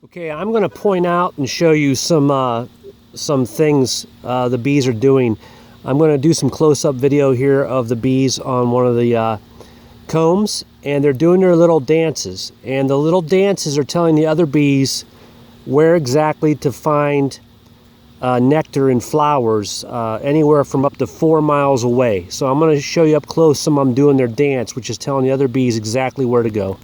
Okay, I'm going to point out and show you some things the bees are doing. I'm going to do some close-up video here of the bees on one of the combs, and they're doing their little dances. And the little dances are telling the other bees where exactly to find nectar and flowers, anywhere from up to 4 miles away. So I'm going to show you up close some of them doing their dance, which is telling the other bees exactly where to go.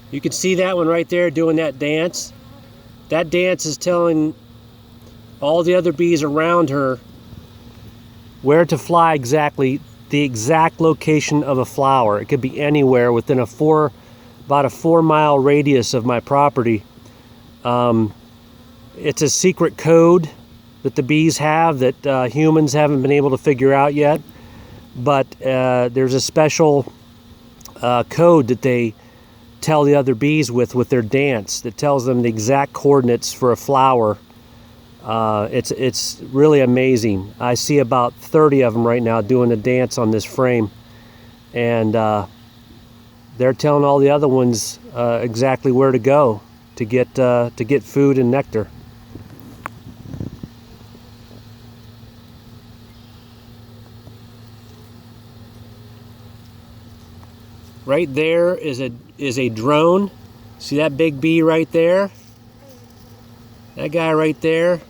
You can see that one right there doing that dance. That dance is telling all the other bees around her where to fly exactly, the exact location of a flower. It could be anywhere within about a 4 mile radius of my property. It's a secret code that the bees have that humans haven't been able to figure out yet. But there's a special code that they tell the other bees with their dance that tells them the exact coordinates for a flower. It's really amazing. I see about 30 of them right now doing a dance on this frame, and they're telling all the other ones exactly where to go to get food and nectar. Right there is a drone. See that big bee right there? That guy right there.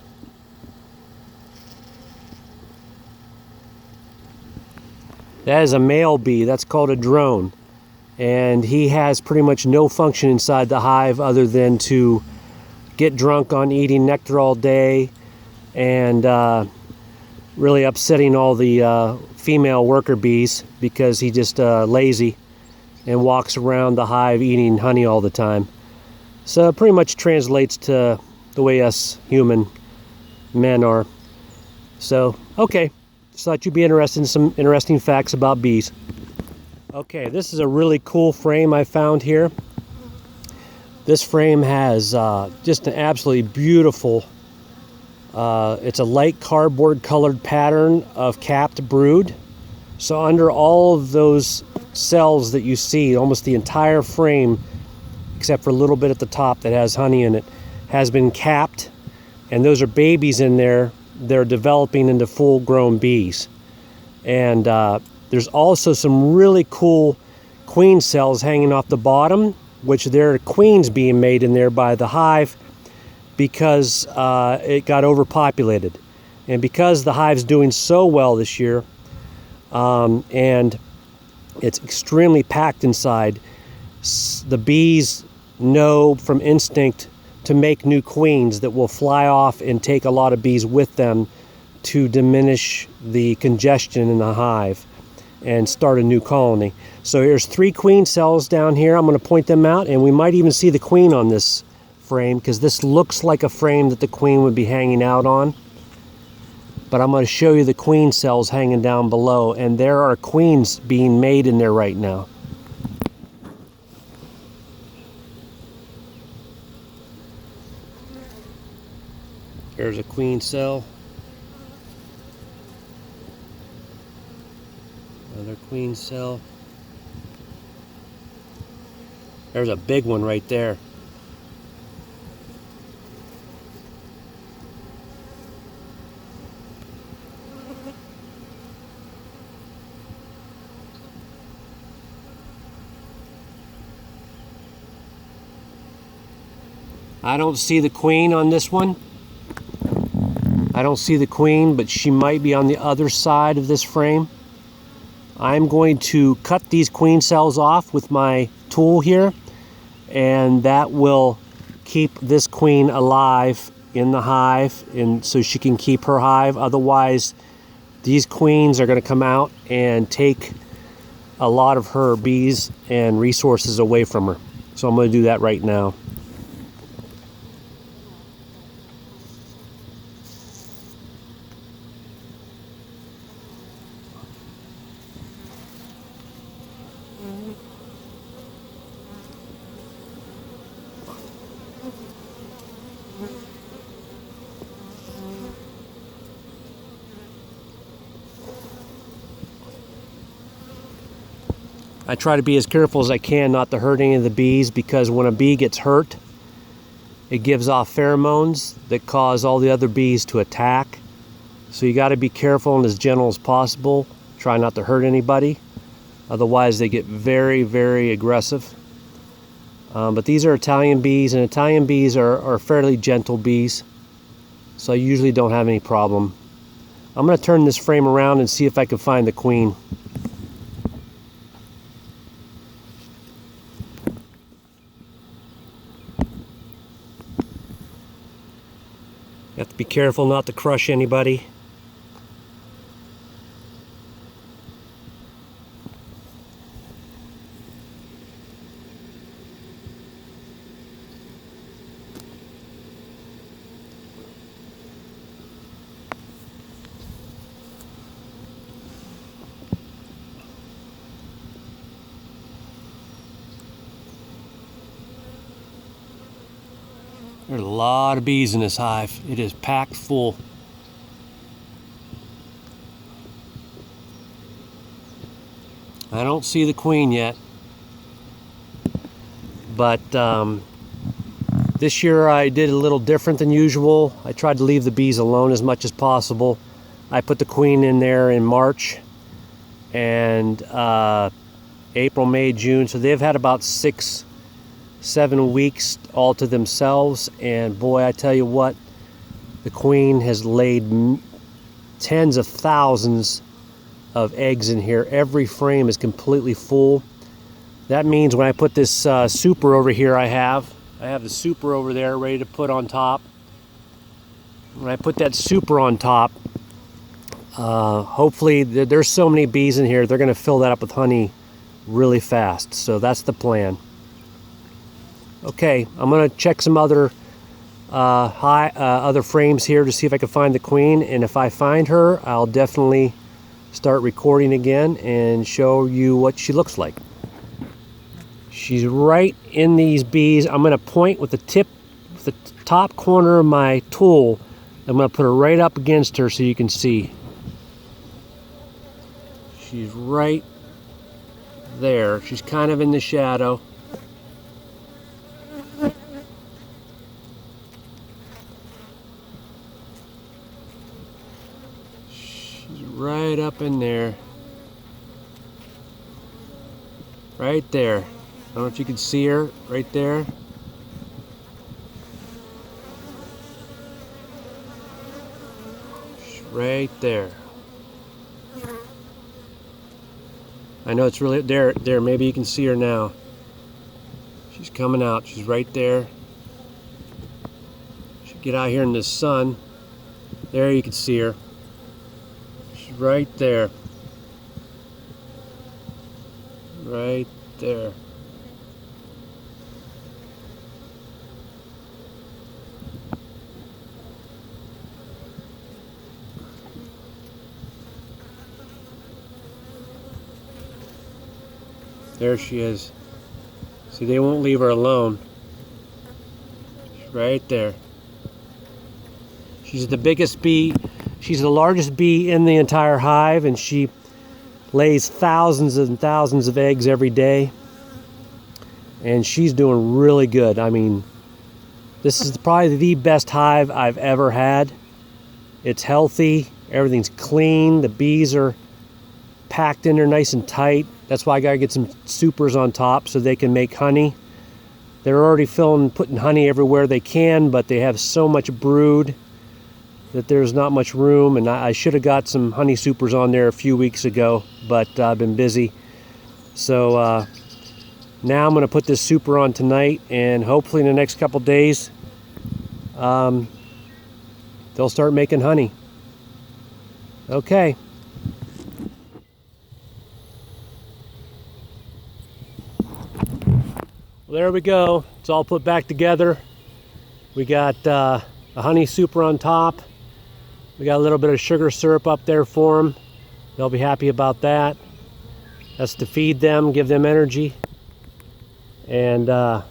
That is a male bee. That's called a drone. And he has pretty much no function inside the hive other than to get drunk on eating nectar all day and really upsetting all the female worker bees because he's just lazy and walks around the hive eating honey all the time. So it pretty much translates to the way us human men are. So, okay, just thought you'd be interested in some interesting facts about bees. Okay, this is a really cool frame I found here. This frame has just an absolutely beautiful, it's a light cardboard colored pattern of capped brood. So under all of those cells that you see, almost the entire frame, except for a little bit at the top that has honey in it, has been capped, and those are babies in there. They're developing into full-grown bees. And there's also some really cool queen cells hanging off the bottom, which there are queens being made in there by the hive because it got overpopulated. And because the hive's doing so well this year, and it's extremely packed inside, the bees know from instinct to make new queens that will fly off and take a lot of bees with them to diminish the congestion in the hive and start a new colony. So here's 3 queen cells down here. I'm going to point them out, and we might even see the queen on this frame because this looks like a frame that the queen would be hanging out on. But I'm going to show you the queen cells hanging down below, and there are queens being made in there right now. There's a queen cell. Another queen cell. There's a big one right there. I don't see the queen on this one. I don't see the queen, but she might be on the other side of this frame. I'm going to cut these queen cells off with my tool here, and that will keep this queen alive in the hive, and so she can keep her hive. Otherwise, these queens are going to come out and take a lot of her bees and resources away from her. So I'm going to do that right now. I try to be as careful as I can not to hurt any of the bees, because when a bee gets hurt, it gives off pheromones that cause all the other bees to attack. So you got to be careful and as gentle as possible. Try not to hurt anybody. Otherwise they get very, very aggressive. But these are Italian bees, and Italian bees are fairly gentle bees. So I usually don't have any problem. I'm going to turn this frame around and see if I can find the queen. You have to be careful not to crush anybody. There's a lot of bees in this hive. It is packed full. I don't see the queen yet, but this year I did a little different than usual. I tried to leave the bees alone as much as possible. I put the queen in there in March and April, May, June, so they've had about 6-7 weeks all to themselves, and boy, I tell you what, the queen has laid tens of thousands of eggs in here. Every frame is completely full. That means when I put this super over here, I have the super over there ready to put on top. When I put that super on top, hopefully there's so many bees in here, they're going to fill that up with honey really fast. So that's the plan. Okay, I'm going to check some other other frames here to see if I can find the queen, and if I find her, I'll definitely start recording again and show you what she looks like. She's right in these bees. I'm going to point with the top corner of my tool. I'm going to put her right up against her so you can see. She's right there. She's kind of in the shadow. Right up in there. Right there. I don't know if you can see her right there. She's right there. I know it's really there. Maybe you can see her now. She's coming out. She's right there. She'll get out here in the sun. There you can see her. Right there. Right there. There she is. See, they won't leave her alone. She's right there. She's the biggest bee. She's the largest bee in the entire hive, and she lays thousands and thousands of eggs every day. And she's doing really good. I mean, this is probably the best hive I've ever had. It's healthy, everything's clean, the bees are packed in there nice and tight. That's why I gotta get some supers on top so they can make honey. They're already putting honey everywhere they can, but they have so much brood that there's not much room, and I should have got some honey supers on there a few weeks ago, but I've been busy. So now I'm going to put this super on tonight, and hopefully in the next couple days they'll start making honey. Okay. Well, there we go. It's all put back together. We got a honey super on top. We got a little bit of sugar syrup up there for them. They'll be happy about that. That's to feed them, give them energy. And they're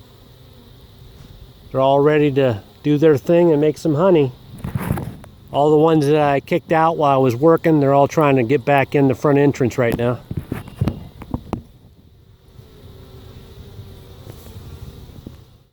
all ready to do their thing and make some honey. All the ones that I kicked out while I was working, they're all trying to get back in the front entrance right now.